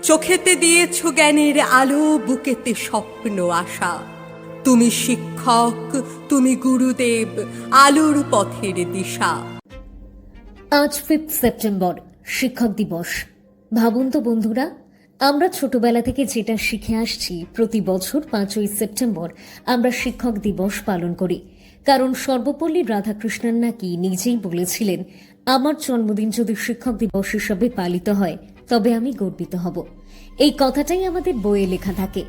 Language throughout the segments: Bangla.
চোখেতে দিয়েছ জ্ঞানের আলো, বুকেতে স্বপ্ন আশা। তুমি শিক্ষক, তুমি গুরুদেব, আলোর পথের দিশা। আজ 5 সেপ্টেম্বর শিক্ষক দিবস। ভাবুন তো বন্ধুরা, আমরা ছোটবেলা থেকে যেটা শিখে আসছি, প্রতি বছর 5ই সেপ্টেম্বর আমরা শিক্ষক দিবস পালন করি। কারণ সর্বপল্লী রাধাকৃষ্ণন নাকি নিজেই বলেছিলেন, আমার জন্মদিন যদি শিক্ষক দিবস হিসাবে পালিত হয় তবে আমি গর্বিত হব। এই কথাটাই আমাদের বইয়ে লেখা থাকে।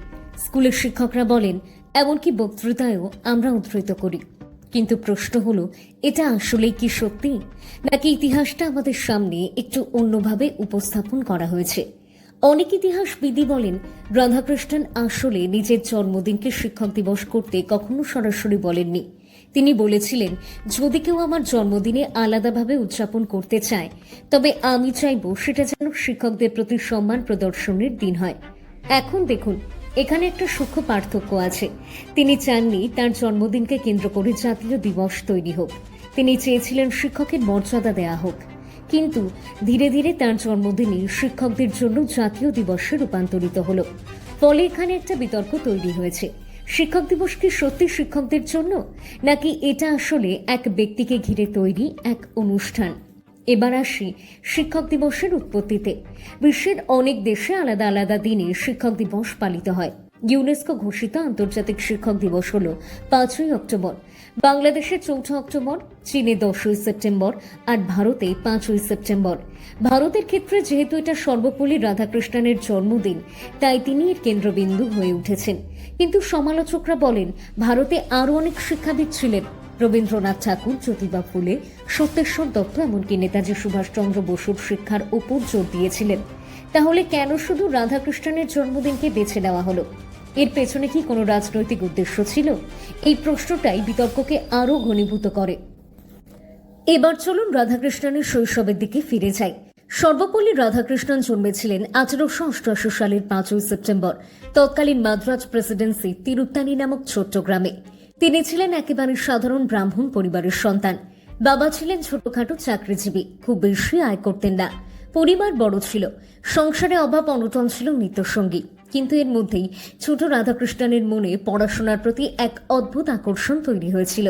স্কুলের শিক্ষকরা বলেন, এমনকি বক্তৃতায়ও আমরা উদ্ধৃত করি। কিন্তু প্রশ্ন হলো, এটা আসলেই কি সত্যি, নাকি ইতিহাসটা আমাদের সামনে একটু অন্যভাবে উপস্থাপন করা হয়েছে? অনেক ইতিহাসবিদই বলেন, রাধাকৃষ্ণন আসলে নিজের জন্মদিনকে শিক্ষক দিবস করতে কখনো সরাসরি বলেননি। তিনি বলেছিলেন, যদি কেউ আমার জন্মদিনে আলাদাভাবে উদযাপন করতে চায়, তবে আমি চাইব সেটা যেন শিক্ষকদের প্রতি সম্মান প্রদর্শনের দিন হয়। এখন দেখুন, এখানে একটা সূক্ষ্ম পার্থক্য আছে। তিনি চাননি তার জন্মদিনকে কেন্দ্র করে জাতীয় দিবস তৈরি হোক। তিনি চেয়েছিলেন শিক্ষকের মর্যাদা দেয়া হোক। কিন্তু ধীরে ধীরে তার জন্মদিনই শিক্ষকদের জন্য জাতীয় দিবসে রূপান্তরিত হলো। ফলে এখানে একটা বিতর্ক তৈরি হয়েছে। শিক্ষক দিবস কি সত্যি শিক্ষকদের জন্য, নাকি এটা আসলে এক ব্যক্তিকে ঘিরে তৈরি এক অনুষ্ঠান? এবার আসি শিক্ষক দিবসের উৎপত্তিতে। বিশ্বের অনেক দেশে আলাদা আলাদা দিনে শিক্ষক দিবস পালিত হয়। ইউনেস্কো ঘোষিত আন্তর্জাতিক শিক্ষক দিবস হল 5ই অক্টোবর, বাংলাদেশে 4 অক্টোবর, চীনে 10ই সেপ্টেম্বর আর ভারতে 5ই সেপ্টেম্বর। ভারতের ক্ষেত্রে যেহেতু এটা সর্বপল্লী রাধাকৃষ্ণনের জন্মদিন, তাই তিনি এর কেন্দ্রবিন্দু হয়ে উঠেছেন। কিন্তু সমালোচকরা বলেন, ভারতে আরও অনেক শিক্ষাবিদ ছিলেন। রবীন্দ্রনাথ ঠাকুর, জ্যোতিবা ফুলে, সত্যেশ্বর দত্ত, এমনকি নেতাজি সুভাষচন্দ্র বসুর শিক্ষার ওপর জোর দিয়েছিলেন। তাহলে কেন শুধু রাধাকৃষ্ণনের জন্মদিনকে বেছে নেওয়া হলো? এর পেছনে কি কোনো রাজনৈতিক উদ্দেশ্য ছিল? এই প্রশ্নটাই বিতর্ককে আরও ঘনীভূত করে। এবার চলুন রাধাকৃষ্ণনের শৈশবের দিকে ফিরে যাই। সর্বপল্লী রাধাকৃষ্ণন জন্মেছিলেন 1888 সালের 5ই সেপ্টেম্বর তৎকালীন মাদ্রাজ প্রেসিডেন্সি তিরুত্তানি নামক ছোট্ট গ্রামে। তিনি ছিলেন একেবারে সাধারণ ব্রাহ্মণ পরিবারের সন্তান। বাবা ছিলেন ছোটখাটো চাকরিজীবী, খুব বেশি আয় করতেন না। পরিবার বড় ছিল, সংসারে অভাব অনটন ছিল নিত্যসঙ্গী। কিন্তু এর মধ্যেই ছোট রাধাকৃষ্ণনের মনে পড়াশোনার প্রতি এক অদ্ভুত আকর্ষণ তৈরি হয়েছিল।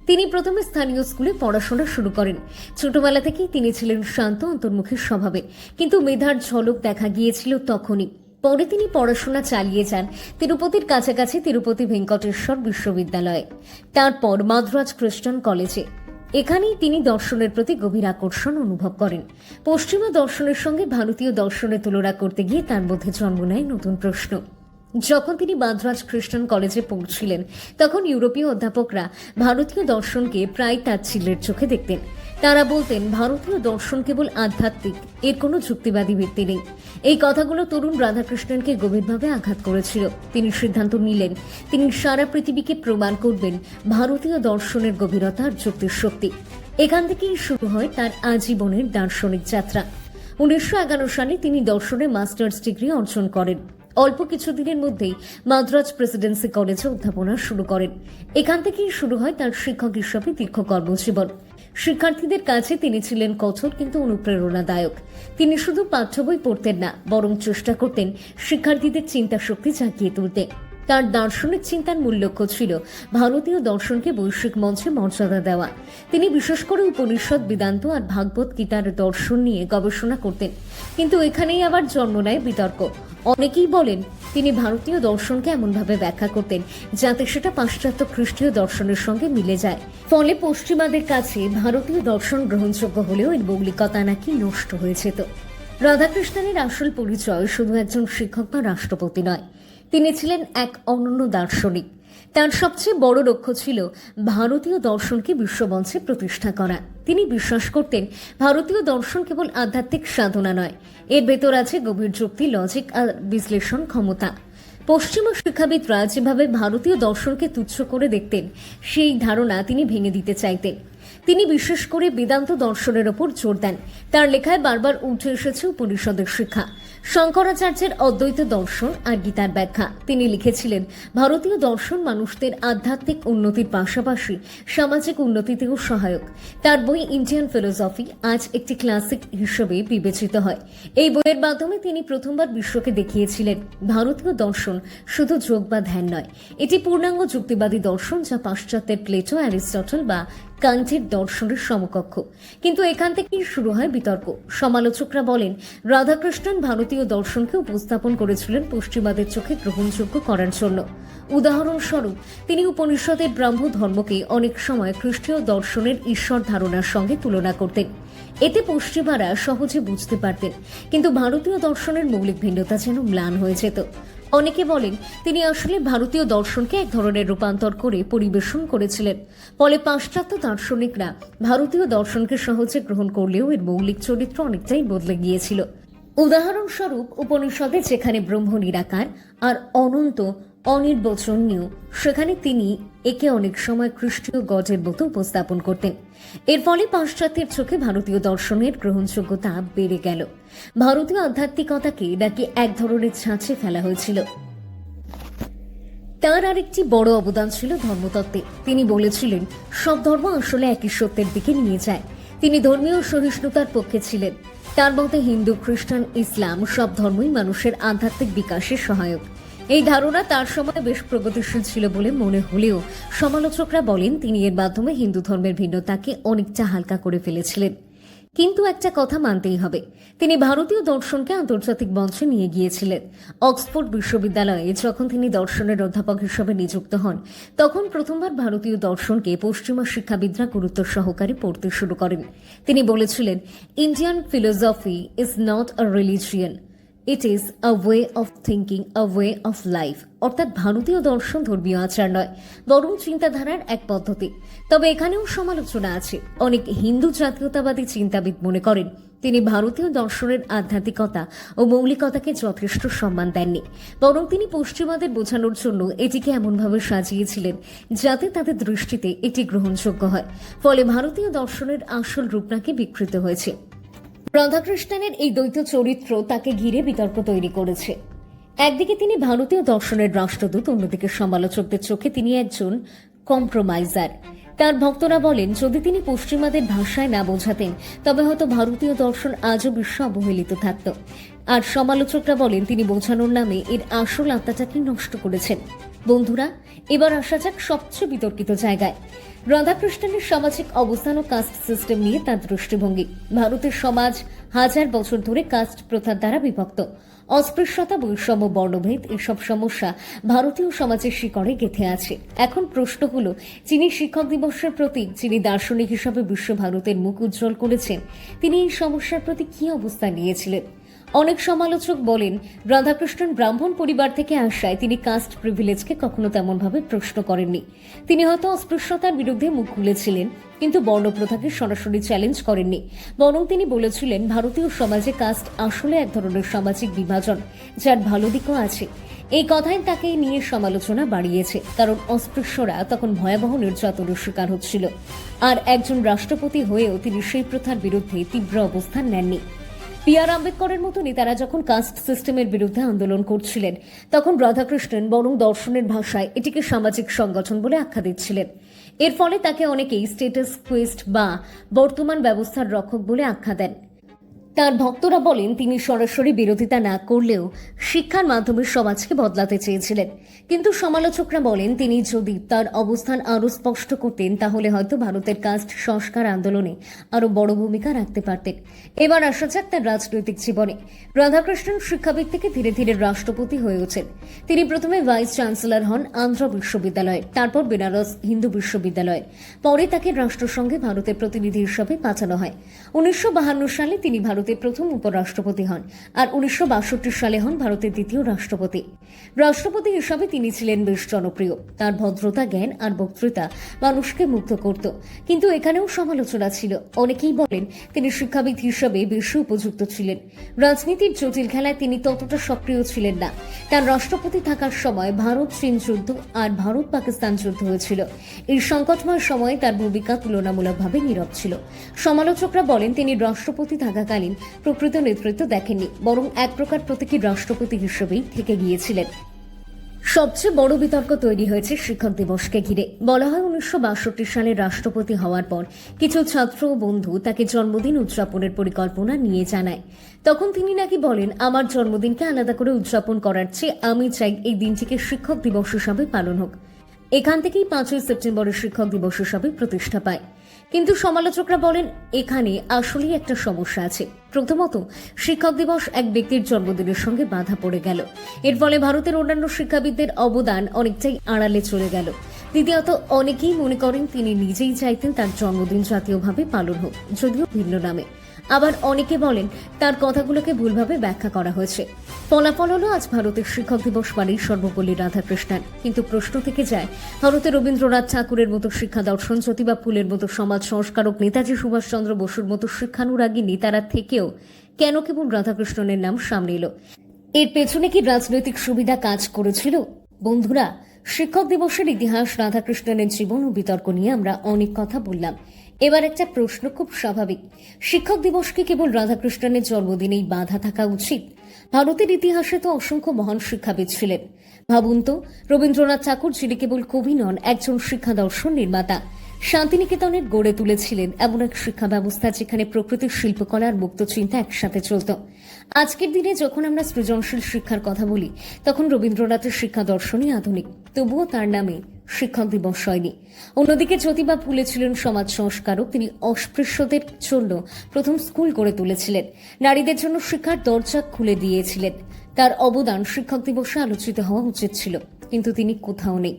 তিনি প্রথমে স্থানীয় স্কুলে পড়াশোনা শুরু করেন। ছোটবেলা থেকেই তিনি ছিলেন শান্ত, অন্তর্মুখী স্বভাবে, কিন্তু মেধার ঝলক দেখা গিয়েছিল তখনই। পরে তিনি পড়াশোনা চালিয়ে যান তিরুপতির কাছাকাছি তিরুপতি ভেঙ্কটেশ্বর বিশ্ববিদ্যালয়ে, তারপর মাদ্রাজ খ্রিস্টান কলেজে। এখানেই তিনি দর্শনের প্রতি গভীর আকর্ষণ অনুভব করেন। পশ্চিমা দর্শনের সঙ্গে ভারতীয় দর্শনের তুলনা করতে গিয়ে তার মধ্যে জন্ম নেয় নতুন প্রশ্ন। যখন তিনি মাদ্রাজ খ্রিস্টান কলেজে পড়ছিলেন, তখন ইউরোপীয় অধ্যাপকরা ভারতীয় দর্শনকে প্রায় তাচ্ছিল্যের চোখে দেখতেন। তারা বলতেন, ভারতীয় দর্শন কেবল আধ্যাত্মিক, এর কোনো যুক্তিবাদী ভিত্তি নেই। এই কথাগুলো তরুণ রাধাকৃষ্ণনকে গভীরভাবে আঘাত করেছিল। তিনি সিদ্ধান্ত নিলেন, তিনি সারা পৃথিবীকে প্রমাণ করবেন ভারতীয় দর্শনের গভীরতা আর যুক্তির শক্তি। এখান থেকেই শুরু হয় তার আজীবনের দার্শনিক যাত্রা। 1911 সালে তিনি দর্শনে মাস্টার্স ডিগ্রি অর্জন করেন। অল্প কিছুদিনের মধ্যেই মাদ্রাজ প্রেসিডেন্সি কলেজে অধ্যাপনা শুরু করেন। এখান থেকেই শুরু হয় তার শিক্ষক হিসেবে দীর্ঘ কর্মজীবন। শিক্ষার্থীদের কাছে তিনি ছিলেন কঠোর কিন্তু অনুপ্রেরণাদায়ক। তিনি শুধু পাঠ্য বই পড়তেন না, বরং চেষ্টা করতেন শিক্ষার্থীদের চিন্তা শক্তি জাগিয়ে তুলতে। তার দার্শনিক চিন্তার মূল লক্ষ্য ছিল ভারতীয় দর্শনকে বৈশ্বিক মঞ্চে মর্যাদা দেওয়া। তিনি বিশেষ করে উপনিষদ, বেদান্ত আর ভাগবত গীতার দর্শন নিয়ে গবেষণা করতেন। কিন্তু এখানেই আবার জন্ম নেয় বিতর্ক। অনেকেই বলেন, তিনি ভারতীয় দর্শনকে এমনভাবে ব্যাখ্যা করতেন যাতে সেটা পাশ্চাত্য খ্রিস্টীয় দর্শনের সঙ্গে মিলে যায়। ফলে পশ্চিমাদের কাছে ভারতীয় দর্শন গ্রহণযোগ্য হলেও এর মৌলিকতা নাকি নষ্ট হয়ে যেত। রাধাকৃষ্ণনের আসল পরিচয় শুধু একজন শিক্ষক বা রাষ্ট্রপতি নয়, তিনি ছিলেন এক অনন্য দার্শনিক। তার সবচেয়ে বড় লক্ষ্য ছিল ভারতীয় দর্শনকে বিশ্বমঞ্চে প্রতিষ্ঠা করা। তিনি বিশ্বাস করতেন, ভারতীয় দর্শন কেবল আধ্যাত্মিক সাধনা নয়, এর ভেতর আছে গভীর যুক্তি, লজিক আর বিশ্লেষণ ক্ষমতা। পশ্চিমা শিক্ষাবিদরা যেভাবে ভারতীয় দর্শনকে তুচ্ছ করে দেখতেন, সেই ধারণা তিনি ভেঙে দিতে চাইতেন। তিনি বিশেষ করে বেদান্ত দর্শনের ওপর জোর দেন। তার লেখায় বারবার উঠে এসেছে উপনিষদের শিক্ষা, শঙ্করাচার্যের অদ্বৈত দর্শন আর গীতার ব্যাখ্যা। তিনি লিখেছিলেন, ভারতীয় দর্শন মানুষদের আধ্যাত্মিক উন্নতির পাশাপাশি সামাজিক উন্নতিতেও সহায়ক। তার বই ইন্ডিয়ান ফিলোসফি আজ একটি ক্লাসিক হিসেবে বিবেচিত হয়। এই বইয়ের মাধ্যমে তিনি প্রথমবার বিশ্বকে দেখিয়েছিলেন ভারতীয় দর্শন শুধু যোগ বা ধ্যান নয়, এটি পূর্ণাঙ্গ যুক্তিবাদী দর্শন, যা পাশ্চাত্যের প্লেটো, অ্যারিস্টটল বা কান্টের দর্শনের সমকক্ষ। কিন্তু এখান থেকেই শুরু হয় বিতর্ক। সমালোচকরা বলেন, রাধাকৃষ্ণন ভারতীয় দর্শনকে উপস্থাপন করেছিলেন পশ্চিমাদের চোখে গ্রহণযোগ্য করার জন্য। উদাহরণস্বরূপ, তিনি উপনিষদের ব্রাহ্ম ধর্মকে অনেক সময় খ্রিস্টীয় দর্শনের ঈশ্বর ধারণার সঙ্গে তুলনা করতেন। এতে পশ্চিমারা সহজে বুঝতে পারতেন, কিন্তু ভারতীয় দর্শনের মৌলিক ভিন্নতা যেন ম্লান হয়ে যেত। অনেকে বলেন, তিনি আসলে ভারতীয় দর্শনকে এক ধরনের রূপান্তর করে পরিবেশন করেছিলেন। ফলে পাশ্চাত্য দার্শনিকরা ভারতীয় দর্শনকে সহজে গ্রহণ করলেও এর মৌলিক চরিত্র অনেকটাই বদলে গিয়েছিল। উদাহরণস্বরূপ, উপনিষদে যেখানে ব্রহ্ম নিরাকার আর অনন্ত অনির্বচনীয়, সেখানে তিনি একে অনেক সময় খ্রিস্টীয় গডের মতো উপস্থাপন করতেন। এর ফলে পাশ্চাত্যের চোখে ভারতীয় দর্শনের গ্রহণযোগ্যতা বেড়ে গেল। ভারতীয় আধ্যাত্মিকতাকে নাকি এক ধরনের ছাঁচে ফেলা হয়েছিল। তার আরেকটি বড় অবদান ছিল ধর্মতত্ত্বে। তিনি বলেছিলেন, সব ধর্ম আসলে একই সত্যের দিকে নিয়ে যায়। তিনি ধর্মীয় সহিষ্ণুতার পক্ষে ছিলেন। তার মতে হিন্দু, খ্রিস্টান, ইসলাম সব ধর্মই মানুষের আধ্যাত্মিক বিকাশে সহায়ক। এই ধারণা তার সময় বেশ প্রগতিশীল ছিল বলে মনে হলেও সমালোচকরা বলেন, তিনি এর মাধ্যমে হিন্দু ধর্মের ভিন্নতাকে অনেকটা হালকা করে ফেলেছিলেন। কিন্তু একটা কথা মানতেই হবে, তিনি ভারতীয় দর্শনকে আন্তর্জাতিক মঞ্চে নিয়ে গিয়েছিলেন। অক্সফোর্ড বিশ্ববিদ্যালয়ে যখন তিনি দর্শনের অধ্যাপক হিসেবে নিযুক্ত হন, তখন প্রথমবার ভারতীয় দর্শনকে পশ্চিমা শিক্ষাবিদরা গুরুত্ব সহকারে পড়তে শুরু করেন। তিনি বলেছিলেন, Indian philosophy is not a religion, it is a way of thinking, a way of life. অর্থাৎ ভারতীয় দর্শন ধর্মীয় আচার নয়, বরং চিন্তাধারার এক পদ্ধতি। তবে এখানেও সমালোচনা আছে। অনেক হিন্দু জাতীয়তাবাদী চিন্তাবিদ মনে করেন, তিনি ভারতীয় দর্শনের আধ্যাত্মিকতা ও মৌলিকতাকে যথেষ্ট সম্মান দেননি, বরং তিনি পশ্চিমাদের বোঝানোর জন্য এটিকে এমনভাবে সাজিয়েছিলেন যাতে তাদের দৃষ্টিতে এটি গ্রহণযোগ্য হয়। ফলে ভারতীয় দর্শনের আসল রূপ নাকি বিকৃত হয়েছে। রাধাকৃষ্ণনের এই দ্বৈত চরিত্র তাকে ঘিরে বিতর্ক তৈরি করেছে। একদিকে তিনি ভারতীয় দর্শনের রাষ্ট্রদূত, অন্যদিকে সমালোচকদের চোখে তিনি একজন কম্প্রোমাইজার। তার ভক্তরা বলেন, যদি তিনি পশ্চিমাদের ভাষায় না বোঝাতেন, তবে হয়তো ভারতীয় দর্শন আজও বিশ্ব অবহেলিত থাকত। আর সমালোচকরা বলেন, তিনি বোঝানোর নামে এর আসল আত্মাটাকে নষ্ট করেছেন। বন্ধুরা, এবার আসা যাক সবচেয়ে বিতর্কিত জায়গায়, রাধাকৃষ্ণনের সামাজিক অবস্থান ও কাস্ট সিস্টেম নিয়ে তার দৃষ্টিভঙ্গি। ভারতের সমাজ হাজার বছর ধরে কাস্ট প্রথার দ্বারা বিভক্ত। অস্পৃশ্যতা, বৈষম্য, বর্ণভেদ এসব সমস্যা ভারতীয় সমাজের শিকড়ে গেঁথে আছে। এখন প্রশ্ন হলো, যিনি শিক্ষক দিবসের প্রতীক, যিনি দার্শনিক হিসাবে বিশ্বভারতের মুখ উজ্জ্বল করেছেন, তিনি এই সমস্যার প্রতি কি অবস্থান নিয়েছিলেন? অনেক সমালোচক বলেন, রাধাকৃষ্ণন ব্রাহ্মণ পরিবার থেকে আসায় তিনি কাস্ট প্রিভিলেজকে কখনো তেমনভাবে প্রশ্ন করেননি। তিনি হয়তো অস্পৃশ্যতার বিরুদ্ধে মুখ খুলেছিলেন, কিন্তু বর্ণপ্রথাকে সরাসরি চ্যালেঞ্জ করেননি। বরং তিনি বলেছিলেন, ভারতীয় সমাজে কাস্ট আসলে এক ধরনের সামাজিক বিভাজন, যার ভালো দিকও আছে। এই কথাই তাকে নিয়ে সমালোচনা বাড়িয়েছে, কারণ অস্পৃশ্যরা তখন ভয়াবহ নির্যাতনের শিকার হচ্ছিল। আর একজন রাষ্ট্রপতি হয়েও তিনি সেই প্রথার বিরুদ্ধে তীব্র অবস্থান নেননি। বি.আর. আম্বেদকরের মতো নেতারা যখন কাস্ট সিস্টেমের বিরুদ্ধে আন্দোলন করছিলেন, তখন রাধাকৃষ্ণন বরং দর্শনের ভাষায় এটিকে সামাজিক সংগঠন বলে আখ্যা দিচ্ছিলেন। এর ফলে তাকে অনেকেই স্টেটাস কুইস্ট বা বর্তমান ব্যবস্থার রক্ষক বলে আখ্যা দেন। তার ভক্তরা বলেন, তিনি সরাসরি বিরোধিতা না করলেও শিক্ষার মাধ্যমে সমাজকে বদলাতে চেয়েছিলেন। কিন্তু সমালোচকরা বলেন, তিনি যদি তার অবস্থান আরও স্পষ্ট করতেন, তাহলে হয়তো ভারতের কাস্ট সংস্কার আন্দোলনে আরও বড় ভূমিকা রাখতে পারতেন। এবার আসা যাক তার রাজনৈতিক জীবনে। রাধাকৃষ্ণন শিক্ষাবিদ থেকে ধীরে ধীরে রাষ্ট্রপতি হয়ে ওঠেন। তিনি প্রথমে ভাইস চ্যান্সেলর হন আন্ধ্র বিশ্ববিদ্যালয়ে, তারপর বেনারস হিন্দু বিশ্ববিদ্যালয়ে। পরে তাকে রাষ্ট্রসংঘে ভারতের প্রতিনিধি হিসেবে পাঠানো হয়। 1952 সালে তিনি ভারতের প্রথম উপরাষ্ট্রপতি হন আর 1962 সালে হন ভারতের দ্বিতীয় রাষ্ট্রপতি। রাষ্ট্রপতি হিসাবে তিনি ছিলেন বেশ জনপ্রিয়। তার ভদ্রতা, জ্ঞান আর বক্তৃতা মানুষকে মুগ্ধ করত। কিন্তু এখানেও সমালোচনা ছিল। অনেকেই বলেন তিনি শিক্ষাবিদ হিসাবে বেশি উপযুক্ত ছিলেন। রাজনীতির জটিল খেলায় তিনি ততটা সক্রিয় ছিলেন না। তার রাষ্ট্রপতি থাকার সময় ভারত চীন যুদ্ধ আর ভারত পাকিস্তান যুদ্ধ হয়েছিল। এই সংকটময় সময়ে তার ভূমিকা তুলনামূলকভাবে নীরব ছিল। সমালোচকরা বলেন তিনি রাষ্ট্রপতি থাকাকালীন প্রকৃত নেতৃত্ব দেখেননি, বরং এক প্রকার প্রতীকী রাষ্ট্রপতি হিসেবেই থেকে গিয়েছিলেন। সবচেয়ে বড় বিতর্ক তৈরি হয়েছে শিক্ষক দিবসকে ঘিরে। বলা হয় 1962 সালে রাষ্ট্রপতি হওয়ার পর কিছু ছাত্র ও বন্ধু তাকে জন্মদিন উদযাপনের পরিকল্পনা নিয়ে জানায়। তখন তিনি নাকি বলেন, আমার জন্মদিনকে আলাদা করে উদযাপন করার চেয়ে আমি চাই এই দিনটিকে শিক্ষক দিবস হিসাবে পালন হোক। এখান থেকেই 5ই সেপ্টেম্বরের শিক্ষক দিবস হিসাবে প্রতিষ্ঠা পায়। কিন্তু সমালোচকরা বলেন এখানে আসলেই একটা সমস্যা আছে। প্রথমত, শিক্ষক দিবস এক ব্যক্তির জন্মদিনের সঙ্গে বাধা পড়ে গেল। এর ফলে ভারতের অন্যান্য শিক্ষাবিদদের অবদান অনেকটাই আড়ালে চলে গেল। দ্বিতীয়ত, অনেকেই মনে করেন তিনি নিজেই চাইতেন তার জন্মদিন জাতীয়ভাবে পালন হোক, যদিও ভিন্ন নামে। আবার অনেকে বলেন তার কথাগুলোকে ভুলভাবে ব্যাখ্যা করা হয়েছে। ফলাফল হলো আজ ভারতের শিক্ষক দিবস মানেই সর্বপল্লী রাধাকৃষ্ণন। কিন্তু প্রশ্ন থেকে যায়, ভারতে রবীন্দ্রনাথ ঠাকুরের মতো শিক্ষা দর্শন, জ্যোতিবা ফুলের মতো সমাজ সংস্কারক, নেতাজি সুভাষচন্দ্র বসুর মতো শিক্ষানুরাগী নেতারা থেকেও কেন কেবল রাধাকৃষ্ণনের নাম সামনে এলো? এর পেছনে কি রাজনৈতিক সুবিধা কাজ করেছিল? বন্ধুরা, শিক্ষক দিবসের ইতিহাস, রাধাকৃষ্ণনের জীবন ও বিতর্ক নিয়ে আমরা অনেক কথা বললাম। এবার একটা প্রশ্ন খুব স্বাভাবিক, শিক্ষক দিবসকে কেবল রাধাকৃষ্ণনের জন্মদিনেই বাধা থাকা উচিত? ভারতের ইতিহাসে তো অসংখ্য মহান শিক্ষাবিদ ছিলেন। ভাবুন তো, রবীন্দ্রনাথ ঠাকুর যিনি কেবল কবি নন, একজন শিক্ষা দর্শন নির্মাতা। শান্তিনিকেতনের গড়ে তুলেছিলেন এমন এক শিক্ষা ব্যবস্থা যেখানে প্রকৃতির শিল্পকলা আর মুক্ত চিন্তা একসাথে চলত। আজকের দিনে যখন আমরা সৃজনশীল শিক্ষার কথা বলি, তখন রবীন্দ্রনাথের শিক্ষা দর্শনই আধুনিক, তবুও তার নামে শিক্ষক দিবস হয়নি। অন্যদিকে জ্যোতিবা ফুলে ছিলেন সমাজ সংস্কারক। তিনি অস্পৃশ্যদের জন্য প্রথম স্কুল গড়ে তুলেছিলেন, নারীদের জন্য শিক্ষার দরজা খুলে দিয়েছিলেন। তার অবদান শিক্ষক দিবসে আলোচিত হওয়া উচিত ছিল, কিন্তু তিনি কোথাও নেই।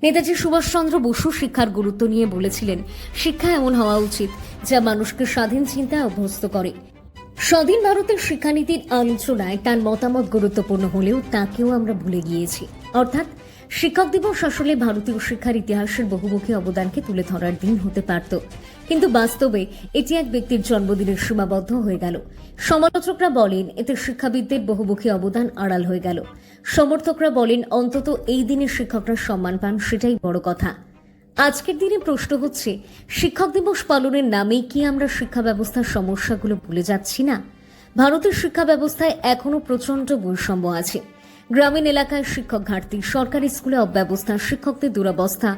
নেতাজি সুভাষচন্দ্র বসু শিক্ষার গুরুত্ব নিয়ে বলেছিলেন, শিক্ষা এমন হওয়া উচিত যা মানুষকে স্বাধীন চিন্তায় অভ্যস্ত করে। স্বাধীন ভারতের শিক্ষানীতির আলোচনায় তার মতামত গুরুত্বপূর্ণ হলেও তাকেও আমরা ভুলে গিয়েছি। অর্থাৎ শিক্ষক দিবস আসলে ভারতীয় শিক্ষার ইতিহাসের বহুমুখী অবদানকে তুলে ধরার দিন হতে পারত, কিন্তু বাস্তবে এটি এক ব্যক্তির জন্মদিনের সীমাবদ্ধ হয়ে গেল। সমালোচকরা বলেন এতে শিক্ষাবিদদের বহুমুখী অবদান আড়াল হয়ে গেল। সমর্থকরা বলেন অন্তত এই দিনে শিক্ষকরা সম্মান পান, সেটাই বড় কথা। আজকের দিনে প্রশ্ন হচ্ছে, শিক্ষক দিবস পালনের নামেই কি আমরা শিক্ষা ব্যবস্থার সমস্যাগুলো ভুলে যাচ্ছি না? ভারতের শিক্ষা ব্যবস্থায় এখনো প্রচন্ড বৈষম্য আছে। গ্রামীণ এলাকায় শিক্ষক ঘাটতি, সরকারি স্কুলে অব্যবস্থা, শিক্ষকদের দুরবস্থা,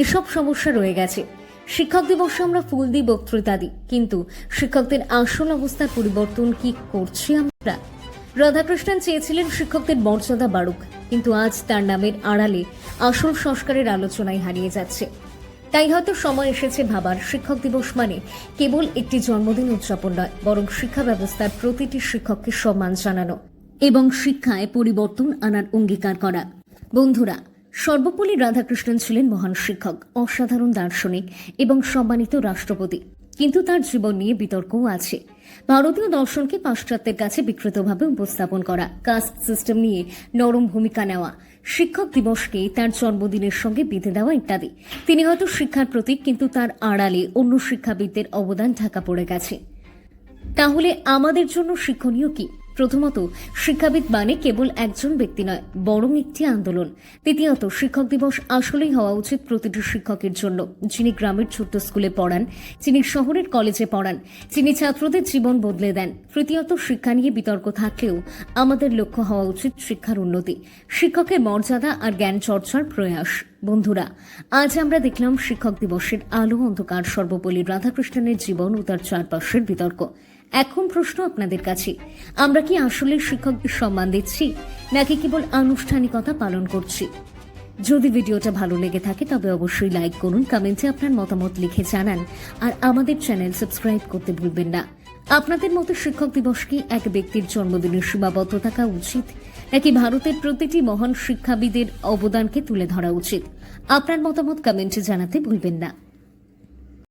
এসব সমস্যা রয়ে গেছে। শিক্ষক দিবসে আমরা ফুল দিই, বক্তৃতা দিই, কিন্তু শিক্ষকদের আসল অবস্থার পরিবর্তন কি করছি আমরা? রাধাকৃষ্ণন চেয়েছিলেন শিক্ষকদের মর্যাদা বাড়ুক, কিন্তু আজ তার নামের আড়ালে আসল সংস্কারের আলোচনায় হারিয়ে যাচ্ছে। তাই হয়তো সময় এসেছে ভাবার, শিক্ষক দিবস মানে কেবল একটি জন্মদিন উদযাপন নয়, বরং শিক্ষা ব্যবস্থার প্রতিটি শিক্ষককে সম্মান জানানো এবং শিক্ষায় পরিবর্তন আনার অঙ্গীকার করা। বন্ধুরা, সর্বপল্লী রাধাকৃষ্ণন ছিলেন মহান শিক্ষক, অসাধারণ দার্শনিক এবং সম্মানিত রাষ্ট্রপতি। কিন্তু তার জীবন নিয়ে বিতর্কও আছে। ভারতীয় দর্শনকে পাশ্চাত্যের কাছে বিকৃতভাবে উপস্থাপন করা, কাস্ট সিস্টেম নিয়ে নরম ভূমিকা নেওয়া, শিক্ষক দিবসকে তার জন্মদিনের সঙ্গে বেঁধে দেওয়া ইত্যাদি। তিনি হয়তো শিক্ষার প্রতীক, কিন্তু তার আড়ালে অন্য শিক্ষাবিদদের অবদান ঢাকা পড়ে গেছে। তাহলে আমাদের জন্য শিক্ষণীয় কি? প্রথমত, শিক্ষাবিদ মানে কেবল একজন ব্যক্তি নয়, বরং একটি আন্দোলন। দ্বিতীয়ত, শিক্ষক দিবস আসলেই হওয়া উচিত প্রতিটি শিক্ষকের জন্য, যিনি গ্রামের ছোট্ট স্কুলে পড়ান, যিনি শহরের কলেজে পড়ান, যিনি ছাত্রদের জীবন বদলে দেন। তৃতীয়ত, শিক্ষা নিয়ে বিতর্ক থাকলেও আমাদের লক্ষ্য হওয়া উচিত শিক্ষার উন্নতি, শিক্ষকের মর্যাদা আর জ্ঞান চর্চার প্রয়াস। বন্ধুরা, আজ আমরা দেখলাম শিক্ষক দিবসের আলো অন্ধকার, সর্বপল্লী রাধাকৃষ্ণনের জীবন ও তার চারপাশের বিতর্ক। এখন প্রশ্ন আপনাদের কাছে, আমরা কি আসলে শিক্ষকদের সম্মান দিচ্ছি, নাকি কেবল আনুষ্ঠানিকতা পালন করছি? যদি ভিডিওটা ভালো লেগে থাকে তবে অবশ্যই লাইক করুন, কমেন্টে আপনার মতামত লিখে জানান, আর আমাদের চ্যানেল সাবস্ক্রাইব করতে ভুলবেন না। আপনাদের মতো শিক্ষক দিবস কি এক ব্যক্তির জন্মদিনের সীমাবদ্ধ থাকা উচিত, নাকি ভারতের প্রতিটি মহান শিক্ষাবিদের অবদানকে তুলে ধরা উচিত? আপনার মতামত কমেন্টে জানাতে ভুলবেন না।